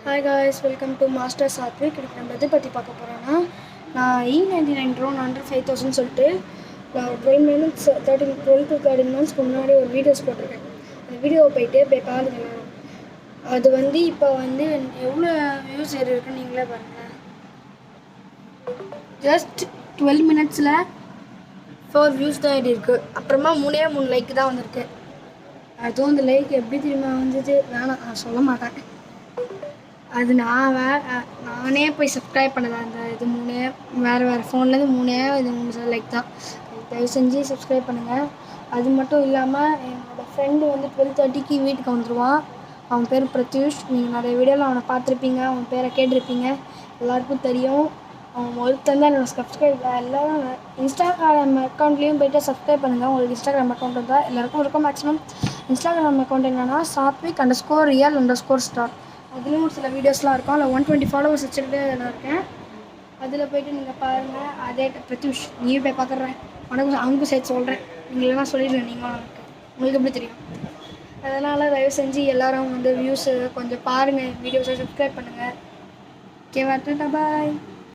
Hi guys, welcome to master Satwik. இதுக்கு நம்ம எதை பற்றி பார்க்க போகிறோன்னா, நான் E99 ட்ரோன் அண்டர் 5000 சொல்லிட்டு 12 to 13 monthஸ்க்கு முன்னாடி ஒரு வீடியோஸ் போட்டிருக்கேன். அந்த வீடியோவை போய் பாருங்க. அது இப்போ எவ்வளோ வியூஸ் இருக்குன்னு நீங்களே பாருங்கள். ஜஸ்ட் 12 minutesல 4 வியூஸ் தான் இருக்குது. அப்புறமா 3 லைக் தான் வந்திருக்கு. அதுவும் அந்த லைக் எப்படி தெரியுமா வந்துச்சு? நான் சொல்ல மாட்டேன். அது நானே போய் சப்ஸ்கிரைப் பண்ணதான். அந்த இது வேறு ஃபோன்லேருந்து 3 லைக் தான். தயவு செஞ்சு சப்ஸ்கிரைப் பண்ணுங்கள். அது மட்டும் இல்லாமல் என்னோடய ஃப்ரெண்டு 12:30க்கு வீட்டுக்கு வந்துடுவான். அவன் பேர் பிரத்யூஷ். நீங்கள் நிறைய வீடியோவில் அவனை பார்த்துருப்பீங்க, அவன் பேரை கேட்டிருப்பீங்க, எல்லாருக்கும் தெரியும். அவன் ஒருத்தன் தான் என்னோடய சப்ஸ்கிரைப். எல்லோரும் இன்ஸ்டாகிராம் அக்கௌண்ட்லேயும் போய்ட்டு சப்ஸ்கிரைப் பண்ணுங்கள். உங்களுக்கு இன்ஸ்டாகிராம் அக்கௌண்ட் இருந்தால் எல்லாருக்கும் இருக்கும். மேக்ஸிமம் இன்ஸ்டாகிராம் அக்கௌண்ட் என்னென்னா Satvik_real_star. அதுலேயும் ஒரு சில வீடியோஸ்லாம் இருக்கும். அதில் 120 ஃபாலோவர்ஸ் வச்சுக்கிட்டு நான் இருக்கேன். அதில் போய்ட்டு நீங்கள் பாருங்கள். அதே பிரத்யூஷ், நீயும் போய் பார்க்குறேன். உனக்கும் அவனுக்கும் சேர்த்து சொல்கிறேன். நீங்கள் இல்லைனா சொல்லிடுறேன். நீங்கள் உங்களுக்கு எப்படி தெரியும்? அதனால் தயவு செஞ்சு எல்லோரும் வியூஸு கொஞ்சம் பாருங்கள். வீடியோஸை சப்ஸ்கிரைப் பண்ணுங்கள். ஓகே, வரட்டா, பாய்.